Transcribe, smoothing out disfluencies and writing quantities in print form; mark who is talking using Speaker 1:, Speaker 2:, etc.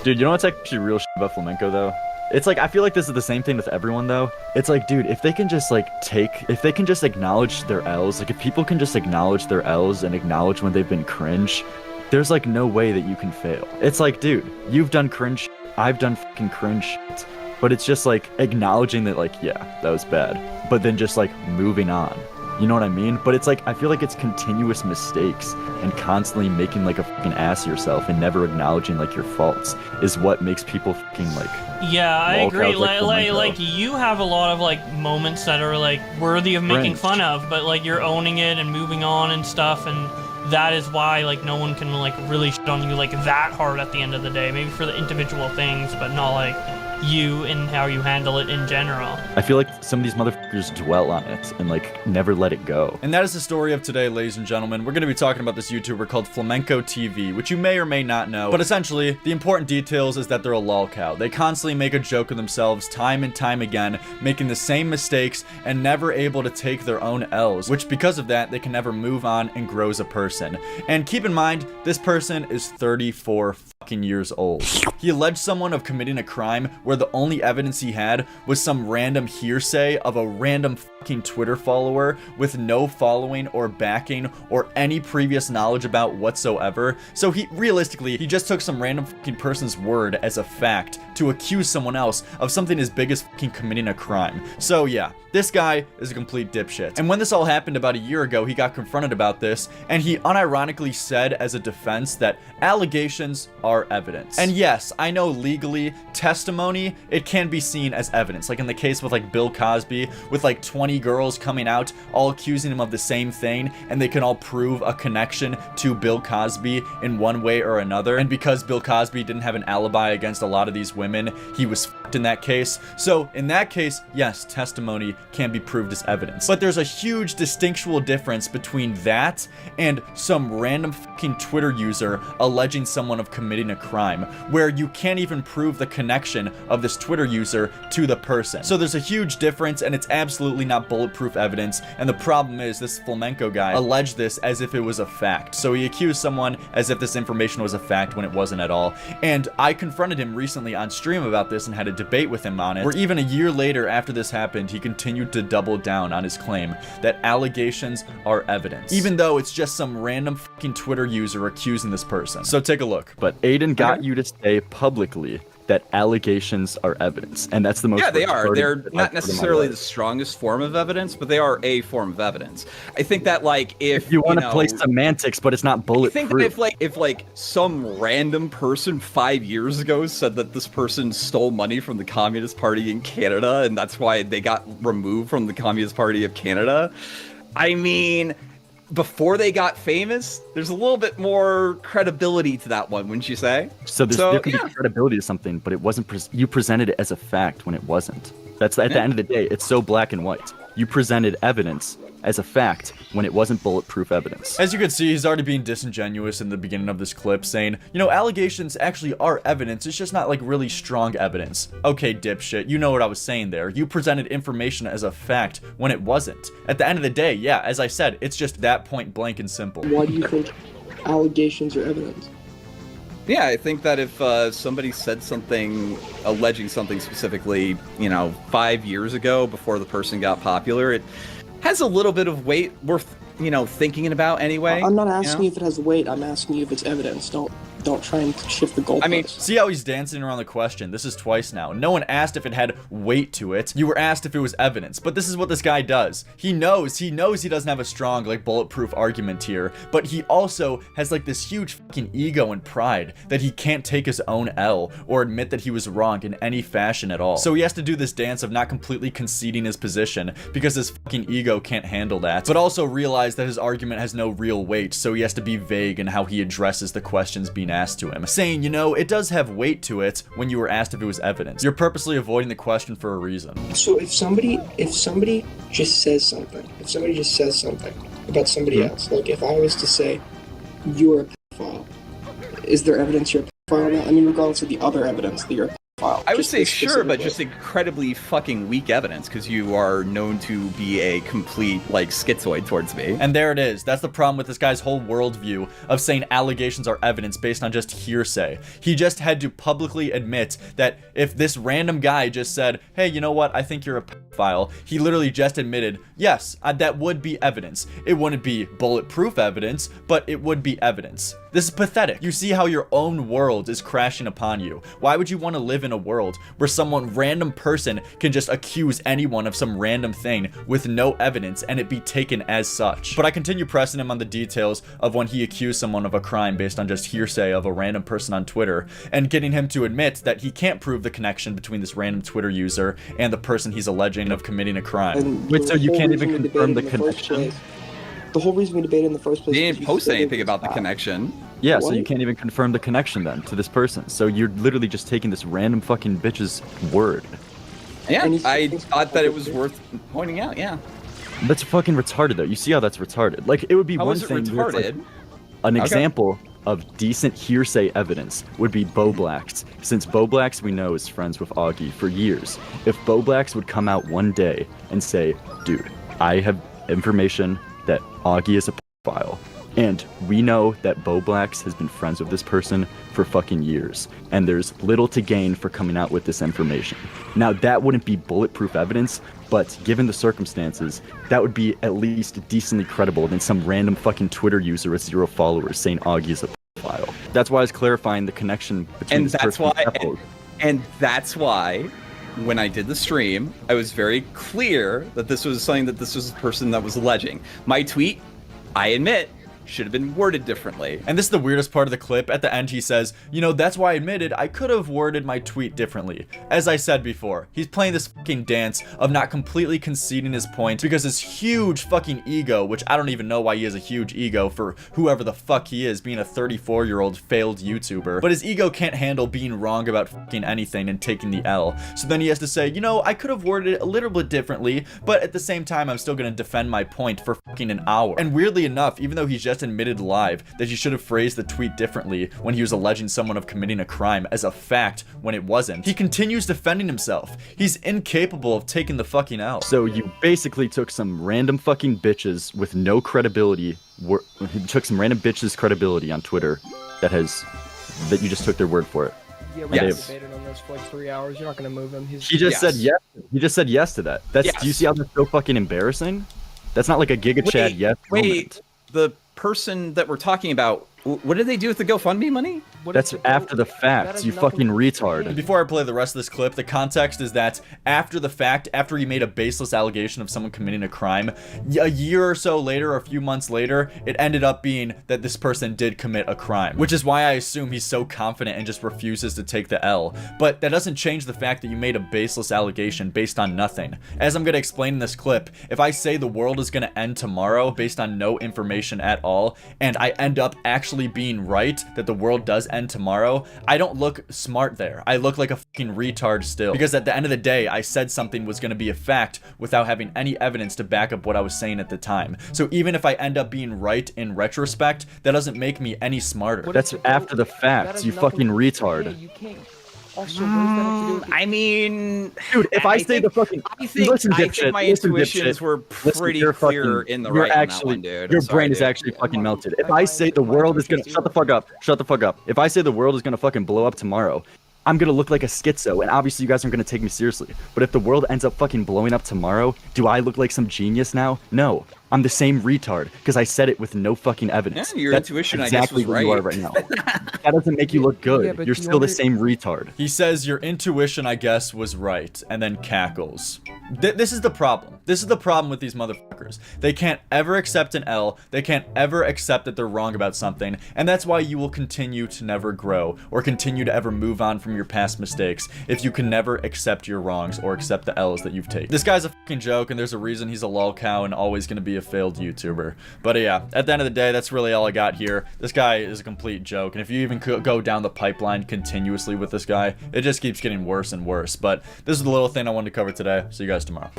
Speaker 1: Dude, you know what's actually real shit about flamenco though? It's like I feel like this is the same thing with everyone though. It's like, dude, if they can just like if they can just acknowledge their L's, like if people can just acknowledge their L's and acknowledge when they've been cringe, there's like no way that you can fail. It's like, dude, you've done cringe shit, I've done fucking cringe shit. But it's just like acknowledging that like, yeah, that was bad. But then just like moving on. You know what I mean? But it's like, I feel like it's continuous mistakes and constantly making like a fucking ass of yourself and never acknowledging like your faults is what makes people fucking like.
Speaker 2: Yeah, I agree.
Speaker 1: Like,
Speaker 2: like you have a lot of like moments that are like worthy of making fun of, but like you're owning it and moving on and stuff, and that is why like no one can like really shit on you like that hard at the end of the day. Maybe for the individual things, but not like you and how you handle it in general.
Speaker 1: I feel like some of these motherfuckers dwell on it and like never let it go.
Speaker 3: And that is the story of today, ladies and gentlemen. We're going to be talking about this YouTuber called Flamenco TV, which you may or may not know. But essentially, the important details is that they're a lol cow. They constantly make a joke of themselves time and time again, making the same mistakes and never able to take their own L's, which because of that, they can never move on and grow as a person. And keep in mind, this person is 34 fucking years old. He alleged someone of committing a crime where the only evidence he had was some random hearsay of a random fucking Twitter follower with no following or backing or any previous knowledge about whatsoever. So he just took some random fucking person's word as a fact to accuse someone else of something as big as fucking committing a crime. So yeah, this guy is a complete dipshit. And when this all happened about a year ago, he got confronted about this, and he unironically said as a defense that allegations are evidence. And yes, I know legally, testimony, it can be seen as evidence. Like in the case with like Bill Cosby, with like 20 girls coming out, all accusing him of the same thing, and they can all prove a connection to Bill Cosby in one way or another. And because Bill Cosby didn't have an alibi against a lot of these women, he was fucked in that case. So in that case, yes, testimony can be proved as evidence. But there's a huge distinctual difference between that and some random fucking Twitter user alleging someone of committing a crime, where you can't even prove the connection of this Twitter user to the person. So there's a huge difference, and it's absolutely not bulletproof evidence. And the problem is, this flamenco guy alleged this as if it was a fact. So he accused someone as if this information was a fact when it wasn't at all. And I confronted him recently on stream about this and had a debate with him on it, where even a year later after this happened, he continued to double down on his claim that allegations are evidence, even though it's just some random fucking Twitter user accusing this person. So take a look.
Speaker 1: But Aiden got you to say publicly that allegations are evidence, and that's the most.
Speaker 4: Yeah, they are. They're not necessarily the strongest form of evidence, but they are a form of evidence. I think that like if
Speaker 1: you want to play semantics, but it's not bulletproof.
Speaker 4: I think that if some random person 5 years ago said that this person stole money from the Communist Party in Canada, and that's why they got removed from the Communist Party of Canada, I mean, before they got famous, there's a little bit more credibility to that one, wouldn't you say?
Speaker 1: So there can be credibility to something, but it wasn't. You presented it as a fact when it wasn't. That's at the end of the day. It's so black and white. You presented evidence as a fact when it wasn't bulletproof evidence.
Speaker 3: As you can see, he's already being disingenuous in the beginning of this clip, saying, you know, allegations actually are evidence, it's just not like really strong evidence. Okay, dipshit, you know what I was saying there. You presented information as a fact when it wasn't. At the end of the day, yeah, as I said, it's just that point blank and simple.
Speaker 5: Why do you think allegations are evidence?
Speaker 4: Yeah, I think that if somebody said something, alleging something specifically, 5 years ago before the person got popular, it has a little bit of weight worth, thinking about anyway.
Speaker 5: I'm not asking you if it has weight. I'm asking you if it's evidence. Don't try and shift the goalposts.
Speaker 3: I mean, see how he's dancing around the question. This is twice now. No one asked if it had weight to it. You were asked if it was evidence. But this is what this guy does. He knows he doesn't have a strong, like, bulletproof argument here. But he also has, like, this huge fucking ego and pride that he can't take his own L or admit that he was wrong in any fashion at all. So he has to do this dance of not completely conceding his position because his fucking ego can't handle that. But also realize that his argument has no real weight, so he has to be vague in how he addresses the questions being asked to him, saying, it does have weight to it when you were asked if it was evidence. You're purposely avoiding the question for a reason.
Speaker 5: So if somebody just says something, about somebody else, like if I was to say, you're a pedophile, is there evidence you're a pedophile now? I mean, regardless of the other evidence that you're a file.
Speaker 4: I would
Speaker 5: Just
Speaker 4: say
Speaker 5: this
Speaker 4: sure,
Speaker 5: specific
Speaker 4: but
Speaker 5: way.
Speaker 4: just incredibly fucking weak evidence because you are known to be a complete like schizoid towards me.
Speaker 3: And there it is. That's the problem with this guy's whole worldview of saying allegations are evidence based on just hearsay. He just had to publicly admit that if this random guy just said, hey, you know what, I think you're a pedophile, he literally just admitted, yes, that would be evidence. It wouldn't be bulletproof evidence, but it would be evidence. This is pathetic. You see how your own world is crashing upon you. Why would you want to live in a world where someone random person can just accuse anyone of some random thing with no evidence and it be taken as such? But I continue pressing him on the details of when he accused someone of a crime based on just hearsay of a random person on Twitter, and getting him to admit that he can't prove the connection between this random Twitter user and the person he's alleging of committing a crime.
Speaker 5: And
Speaker 1: Wait,
Speaker 5: the
Speaker 1: so you
Speaker 5: whole
Speaker 1: can't
Speaker 5: reason
Speaker 1: even
Speaker 5: we
Speaker 1: confirm
Speaker 5: debated
Speaker 1: the
Speaker 5: in first
Speaker 1: connection?
Speaker 5: place- The whole reason we debated in the first place.
Speaker 4: They
Speaker 5: was
Speaker 4: didn't
Speaker 5: you
Speaker 4: post
Speaker 5: said it
Speaker 4: anything
Speaker 5: was
Speaker 4: about the
Speaker 5: bad.
Speaker 4: connection.
Speaker 1: Yeah, so
Speaker 5: What?
Speaker 1: you can't even confirm the connection then to this person. So you're literally just taking this random fucking bitch's word.
Speaker 4: Yeah,
Speaker 5: And he's-
Speaker 4: I
Speaker 5: he's
Speaker 4: thought that it was
Speaker 5: public.
Speaker 4: worth pointing out. Yeah.
Speaker 1: That's fucking retarded though. You see how that's retarded? Like it would be
Speaker 4: How
Speaker 1: one
Speaker 4: is it
Speaker 1: thing where it's like,
Speaker 4: retarded?
Speaker 1: an
Speaker 4: Okay.
Speaker 1: example of decent hearsay evidence would be Bo Blacks. Since Bo Blacks we know is friends with Augie for years. If Bo Blacks would come out one day and say, dude, I have information that Augie is a pedophile, and we know that Bo Blacks has been friends with this person for fucking years, and there's little to gain for coming out with this information. Now that wouldn't be bulletproof evidence, but given the circumstances, that would be at least decently credible than some random fucking Twitter user with 0 followers saying Augie is a pedophile. That's why I was clarifying the connection between
Speaker 4: And
Speaker 1: this
Speaker 4: that's
Speaker 1: person
Speaker 4: why.
Speaker 1: and Apple.
Speaker 4: And that's why, when I did the stream, I was very clear that this was something that this was a person that was alleging. My tweet, I admit, should have been worded differently.
Speaker 3: And this is the weirdest part of the clip. At the end, he says, you know, that's why I admitted I could have worded my tweet differently. As I said before, he's playing this fucking dance of not completely conceding his point because his huge fucking ego, which I don't even know why he has a huge ego for whoever the fuck he is, being a 34-year-old failed YouTuber, but his ego can't handle being wrong about fucking anything and taking the L. So then he has to say, you know, I could have worded it a little bit differently, but at the same time, I'm still gonna defend my point for fucking an hour. And weirdly enough, even though he's just admitted live that he should have phrased the tweet differently when he was alleging someone of committing a crime as a fact when it wasn't, he continues defending himself. He's incapable of taking the fucking L.
Speaker 1: So you basically took some random fucking bitches with no credibility. You took some random bitches' credibility on Twitter that you just took their word for it.
Speaker 6: Yeah, we
Speaker 4: Yes.
Speaker 6: debated on this for like 3 hours. You're not gonna move him. He's
Speaker 1: He just
Speaker 4: Yes.
Speaker 1: said yes. He just said yes to that. That's. Do you
Speaker 4: Yes.
Speaker 1: see how that's so fucking embarrassing? That's not like a Giga Chad yes
Speaker 4: Wait,
Speaker 1: moment.
Speaker 4: the person that we're talking about, what did they do with the GoFundMe money?
Speaker 6: what
Speaker 1: That's
Speaker 6: is
Speaker 1: after the
Speaker 6: that
Speaker 1: fact.
Speaker 6: has
Speaker 1: You
Speaker 6: nothing
Speaker 1: fucking
Speaker 6: to do with
Speaker 1: retard.
Speaker 6: it.
Speaker 3: Before I play the rest of this clip, the context is that after the fact, after he made a baseless allegation of someone committing a crime, a year or so later, or a few months later, it ended up being that this person did commit a crime, which is why I assume he's so confident and just refuses to take the L. But that doesn't change the fact that you made a baseless allegation based on nothing. As I'm going to explain in this clip, if I say the world is going to end tomorrow based on no information at all, and I end up actually being right that the world does end tomorrow, I don't look smart there. I look like a fucking retard still. Because at the end of the day, I said something was going to be a fact without having any evidence to back up what I was saying at the time. So even if I end up being right in retrospect, that doesn't make me any smarter.
Speaker 6: What
Speaker 1: That's
Speaker 6: is
Speaker 1: after the
Speaker 6: that
Speaker 1: fact.
Speaker 6: has
Speaker 1: You
Speaker 6: nothing
Speaker 1: fucking
Speaker 6: to do with it.
Speaker 1: retard.
Speaker 6: You can't. Also, what does that have to do with it?
Speaker 4: I mean,
Speaker 1: Dude, if I say
Speaker 4: think-
Speaker 1: the fucking
Speaker 4: I think,
Speaker 1: listen,
Speaker 4: I think
Speaker 1: dipshit,
Speaker 4: my
Speaker 1: listen,
Speaker 4: intuitions
Speaker 1: dipshit.
Speaker 4: were
Speaker 1: Listen,
Speaker 4: pretty
Speaker 1: you're
Speaker 4: clear
Speaker 1: fucking-
Speaker 4: in the
Speaker 1: you're
Speaker 4: right
Speaker 1: actually,
Speaker 4: on that one, dude.
Speaker 1: Your
Speaker 4: I'm sorry,
Speaker 1: brain is
Speaker 4: dude.
Speaker 1: actually fucking melted. If
Speaker 6: My
Speaker 1: I say the
Speaker 6: mind-
Speaker 1: world is gonna
Speaker 6: my
Speaker 1: shut the fuck up, shut the fuck up. If I say the world is gonna fucking blow up tomorrow, I'm gonna look like a schizo, and obviously you guys aren't gonna take me seriously. But if the world ends up fucking blowing up tomorrow, do I look like some genius now? No. I'm the same retard because I said it with no fucking evidence.
Speaker 4: Yeah, your
Speaker 1: That's
Speaker 4: intuition, I guess,
Speaker 1: exactly
Speaker 4: was
Speaker 1: what you are
Speaker 4: right.
Speaker 1: right now. That doesn't make you look good.
Speaker 6: Yeah, but
Speaker 1: You're
Speaker 6: you
Speaker 1: still the
Speaker 6: already-
Speaker 1: same retard.
Speaker 3: He says your intuition, I guess, was right, and then cackles. This is the problem. This is the problem with these motherfuckers. They can't ever accept an L. They can't ever accept that they're wrong about something, and that's why you will continue to never grow or continue to ever move on from your past mistakes if you can never accept your wrongs or accept the L's that you've taken. This guy's a fucking joke, and there's a reason he's a lol cow and always gonna be a failed YouTuber. But yeah, at the end of the day, that's really all I got here. This guy is a complete joke, and if you even go down the pipeline continuously with this guy, it just keeps getting worse and worse. But this is the little thing I wanted to cover today. See you guys tomorrow.